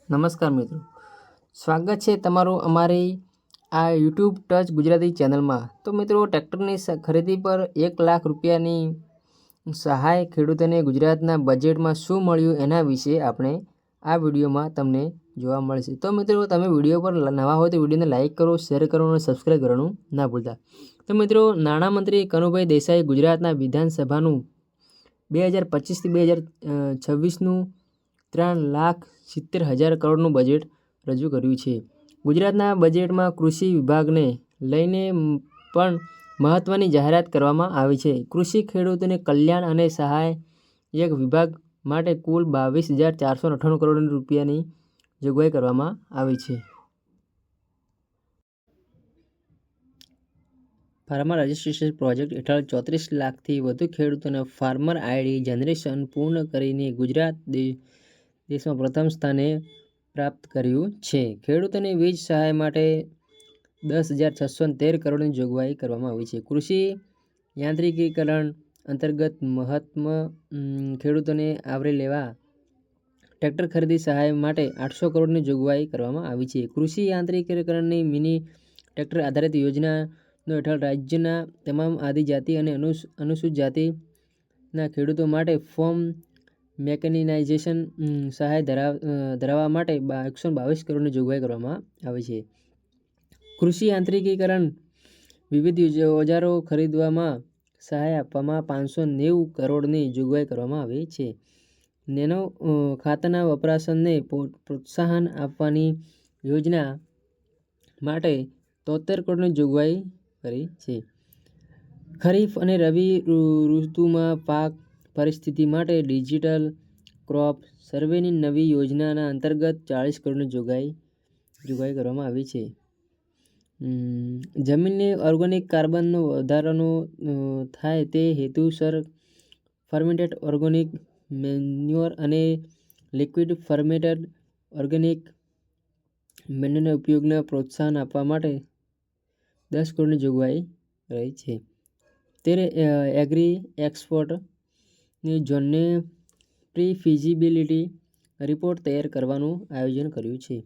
નમસ્કાર મિત્રો, સ્વાગત છે તમારું અમારી આ યુટ્યુબ ટચ ગુજરાતી ચેનલમાં। તો મિત્રો, ટ્રેક્ટરની ખરીદી પર 1 લાખ રૂપિયાની સહાય ખેડૂતોને ગુજરાતના બજેટમાં શું મળ્યું એના વિશે આપણે આ વિડીયોમાં તમને જોવા મળશે। તો મિત્રો, તમે વિડીયો પર નવા હોય તો વિડીયોને લાઇક કરો, શેર કરો અને સબસ્ક્રાઈબ કરવાનું ના ભૂલતા। તો મિત્રો, નાણામંત્રી કનુભાઈ દેસાઈ ગુજરાતના વિધાનસભાનું 2025થી 2026નું 3,70,000 કરોડનું બજેટ રજૂ કર્યું છે। ગુજરાતના બજેટમાં કૃષિ વિભાગને લઈને પણ મહત્વની જાહેરાત કરવામાં આવી છે। કૃષિ ખેડૂતોને કલ્યાણ અને સહાયક વિભાગ માટે કુલ 22,498 કરોડ રૂપિયાની જોગવાઈ કરવામાં આવી છે। ફાર્મર રજિસ્ટ્રેશન પ્રોજેક્ટ હેઠળ 34 લાખથી વધુ ખેડૂતોને ફાર્મર આઈડી જનરેશન પૂર્ણ કરીને ગુજરાત દેશમાં પ્રથમ સ્થાને પ્રાપ્ત કર્યું છે। ખેડૂતોને વીજ સહાય માટે 10,613 કરોડની જોગવાઈ કરવામાં આવી છે। કૃષિ યાંત્રિકીકરણ અંતર્ગત ખેડૂતોને આવરી લેવા ટ્રેક્ટર ખરીદી સહાય માટે 800 કરોડની જોગવાઈ કરવામાં આવી છે। કૃષિ યાંત્રિકીકરણની મિની ટ્રેક્ટર આધારિત યોજનાનો હેઠળ રાજ્યના તમામ આદિજાતિ અને અનુસૂચિત જાતિના ખેડૂતો માટે ફાર્મ મેકેનાઇઝેશન સહાય ધરાવવા માટે 122 કરોડની જોગવાઈ કરવામાં આવી છે। કૃષિ યાંત્રિકીકરણ વિવિધ ઓજારો ખરીદવામાં સહાય આપવામાં 590 કરોડની જોગવાઈ કરવામાં આવી છે। નેનો ખાતરના વપરાશને પ્રોત્સાહન આપવાની યોજના માટે 73 કરોડની જોગવાઈ કરી છે। ખરીફ અને રવિ ઋતુમાં પાક પરિસ્થિતિ માટે ડિજિટલ ક્રોપ સર્વેની નવી યોજનાના અંતર્ગત 40 કરોડની જોગવાઈ કરવામાં આવી છે। જમીનને ઓર્ગેનિક કાર્બનનો વધારો થાય તે હેતુસર ફર્મેન્ટેડ ઓર્ગેનિક મેન્યુઅર અને લિક્વિડ ફર્મેન્ટેડ ઓર્ગેનિક મેન્યુઅરના ઉપયોગને પ્રોત્સાહન આપવા માટે 10 કરોડની જોગવાઈ રહી છે। ત્યારે એગ્રી એક્સપોર્ટની ઝોનને પ્રી ફિઝિબિલિટી રિપોર્ટ તૈયાર કરવાનું આયોજન કર્યું છે।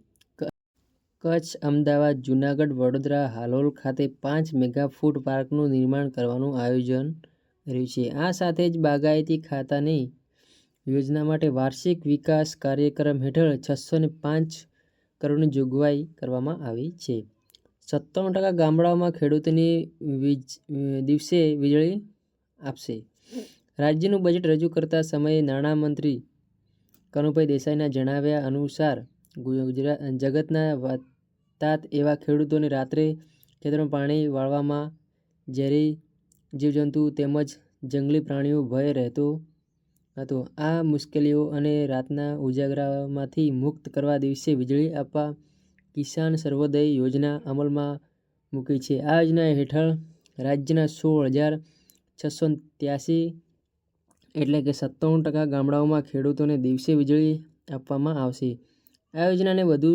કચ્છ, અમદાવાદ, જૂનાગઢ, વડોદરા, હાલોલ ખાતે 5 મેગા ફૂડ પાર્કનું નિર્માણ કરવાનું આયોજન કર્યું છે। આ સાથે જ બાગાયતી ખાતાની યોજના માટે વાર્ષિક વિકાસ કાર્યક્રમ હેઠળ 605 કરોડની જોગવાઈ કરવામાં આવી છે। 97% ગામડાઓમાં ખેડૂતોને દિવસે વીજળી આપશે। રાજ્યનું બજેટ રજૂ કરતા સમયે નાણામંત્રી કનુભાઈ દેસાઈના જણાવ્યા અનુસાર જગતના તાત એવા ખેડૂતોને રાત્રે ખેતરમાં પાણી વાળવામાં ઝેરી જીવજંતુઓ તેમજ જંગલી પ્રાણીઓ ભય રહેતો હતો। આ મુશ્કેલીઓ અને રાતના ઉજાગરામાંથી મુક્ત કરવા દિવસે વીજળી આપવા કિસાન સર્વોદય યોજના અમલમાં મૂકી છે। આ યોજના હેઠળ રાજ્યના 16,683 એટલે કે 97% ગામડાઓમાં ખેડૂતોને દિવસે વીજળી આપવામાં આવશે। આ યોજનાને વધુ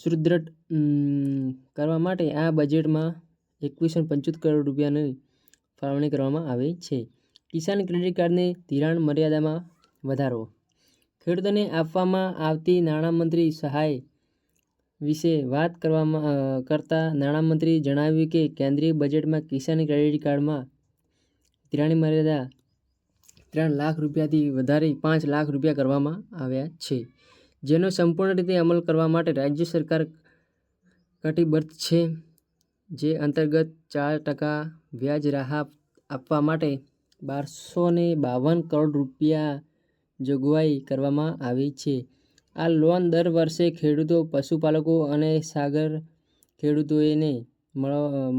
સુદૃઢ કરવા માટે આ બજેટમાં 2175 કરોડ રૂપિયાની ફાળવણી કરવામાં આવી છે। કિસાન ક્રેડિટ કાર્ડની ધિરાણ મર્યાદામાં વધારો। ખેડૂતોને આપવામાં આવતી નાણામંત્રી સહાય વિશે વાત કરતા નાણામંત્રીએ જણાવ્યું કે કેન્દ્રીય બજેટમાં કિસાન ક્રેડિટ કાર્ડમાં ધિરાણની મર્યાદા 3 લાખ રૂપિયાથી વધારી 5 લાખ રૂપિયા કરવામાં આવ્યા છે, જેનો સંપૂર્ણ રીતે અમલ કરવા માટે રાજ્ય સરકાર કટિબદ્ધ છે। જે અંતર્ગત 4% વ્યાજ રાહત આપવા માટે 1,252 કરોડ રૂપિયા જોગવાઈ કરવામાં આવી છે। આ લોન દર વર્ષે ખેડૂતો, પશુપાલકો અને સાગર ખેડૂતોને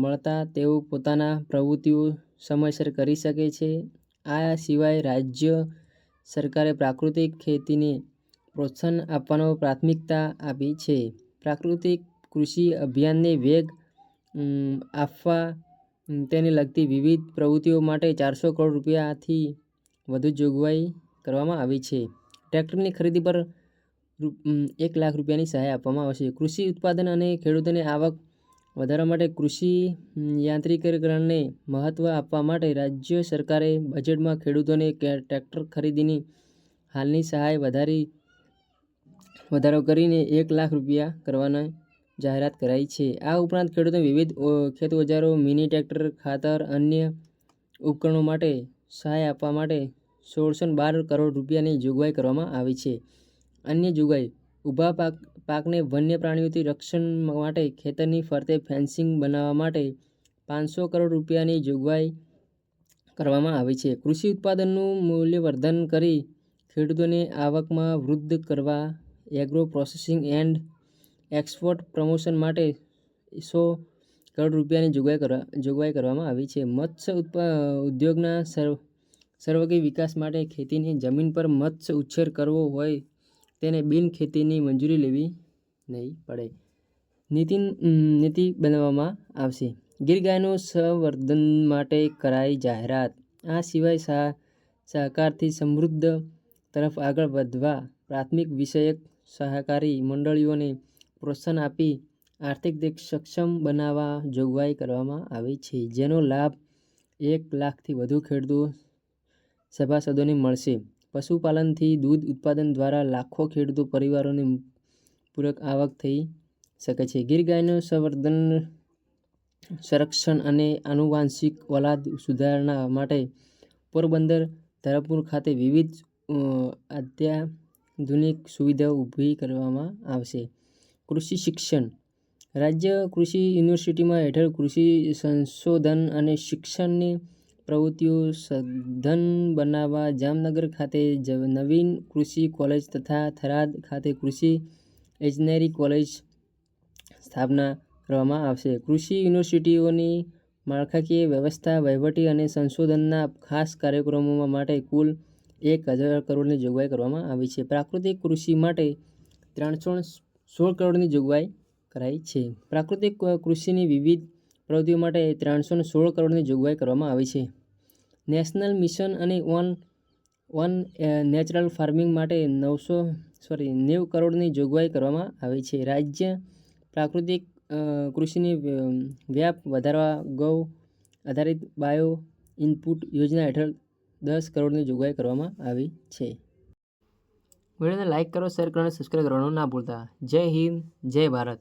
મળતા તેઓ પોતાની પ્રવૃત્તિઓ સમયસર કરી શકે છે। આ સિવાય રાજ્ય સરકારે પ્રાકૃતિક ખેતીને પ્રોત્સાહન આપવામાં પ્રાથમિકતા આપી છે। પ્રાકૃતિક કૃષિ અભિયાનને વેગ આપવા તેને લગતી વિવિધ પ્રવૃત્તિઓ માટે 400 કરોડ રૂપિયાથી વધુ જોગવાઈ કરવામાં આવી છે। ટ્રેક્ટરની ખરીદી પર 1 લાખ રૂપિયાની સહાય આપવામાં આવશે। કૃષિ ઉત્પાદન અને ખેડૂતોની આવક વધારવા માટે કૃષિ યાંત્રિકીકરણને મહત્વ આપવા માટે રાજ્ય સરકારે બજેટમાં ખેડૂતોને ટ્રેક્ટર ખરીદીની હાલની સહાય વધારી વધારો કરીને 1 લાખ રૂપિયા કરવાની જાહેરાત કરાઈ છે. આ ઉપરાંત ખેડૂતોને વિવિધ ખેત ઓજારો, મિની ટ્રેક્ટર, ખાતર, અન્ય ઉપકરણો માટે સહાય આપવા માટે 1612 કરોડ રૂપિયાની જોગવાઈ કરવામાં આવી છે. અન્ય જોગવાઈ: ઊભા પાકને વન્ય પ્રાણીઓથી રક્ષણ માટે ખેતરની ફરતે ફેન્સિંગ બનાવવા માટે 500 કરોડ રૂપિયાની જોગવાઈ કરવામાં આવી છે. કૃષિ ઉત્પાદનનું મૂલ્યવર્ધન કરી ખેડૂતોની આવકમાં વૃદ્ધિ કરવા agro processing and export promotion માટે 100 કરોડ રૂપિયાની જોગવાઈ કરવામાં આવી છે. મત્સ્ય ઉદ્યોગના સર્વાંગી વિકાસ માટે ખેતીની જમીન પર મત્સ્ય ઉછેર કરવો હોય તેને બિન ખેતીની મંજૂરી લેવી નહીં પડે. નીતિ બનાવવામાં આવશે. ગીર ગાયનું સંવર્ધન માટે કરાઈ જાહેરાત. આ સિવાય સહકારથી સમૃદ્ધિ તરફ આગળ વધવા પ્રાથમિક વિષયક સહકારી મંડળીઓને પ્રોત્સાહન આપી આર્થિક રીતે સક્ષમ બનાવવા જોગવાઈ કરવામાં આવી છે, જેનો લાભ 1 લાખથી વધુ ખેડૂત સભાસદોને મળશે. પશુપાલનથી દૂધ ઉત્પાદન દ્વારા લાખો ખેડૂત પરિવારોને પૂરક આવક થઈ શકે છે. ગીર ગાયનું સંવર્ધન, સંરક્ષણ અને આનુવંશિક ઓલાદ સુધારણા માટે પોરબંદર, ધરમપુર ખાતે વિવિધ અત્યાધુનિક સુવિધાઓ ઊભી કરવામાં આવશે. કૃષિ શિક્ષણ: રાજ્ય કૃષિ યુનિવર્સિટીમાં હેઠળ કૃષિ સંશોધન અને શિક્ષણની પ્રવૃત્તિઓ સઘન બનાવવા જામનગર ખાતે નવીન કૃષિ કોલેજ તથા થરાદ ખાતે કૃષિ ઇજનેરી કોલેજ સ્થાપના કરવામાં આવશે. કૃષિ યુનિવર્સિટીઓની માળખાકીય વ્યવસ્થા, વહીવટી અને સંશોધનના ખાસ કાર્યક્રમો માટે કુલ 1000 કરોડની જોગવાઈ કરવામાં આવી છે. પ્રાકૃતિક કૃષિ માટે 316 કરોડની જોગવાઈ કરાઈ છે. પ્રાકૃતિક કૃષિની વિવિધ પ્રવૃત્તિઓ માટે 316 કરોડની જોગવાઈ કરવામાં આવી છે. નેશનલ મિશન અને ઓન નેચરલ ફાર્મિંગ માટે 90 કરોડની જોગવાઈ કરવામાં આવી છે. રાજ્ય પ્રાકૃતિક કૃષિની વ્યાપ વધારવા ગૌ આધારિત બાયો ઇનપુટ યોજના હેઠળ 10 કરોડની જોગવાઈ કરવામાં આવી છે. વિડીયોને લાઇક કરો, શેર કરો અને સબસ્ક્રાઇબ કરવાનું ના ભૂલતા. જય હિન્દ, જય ભારત.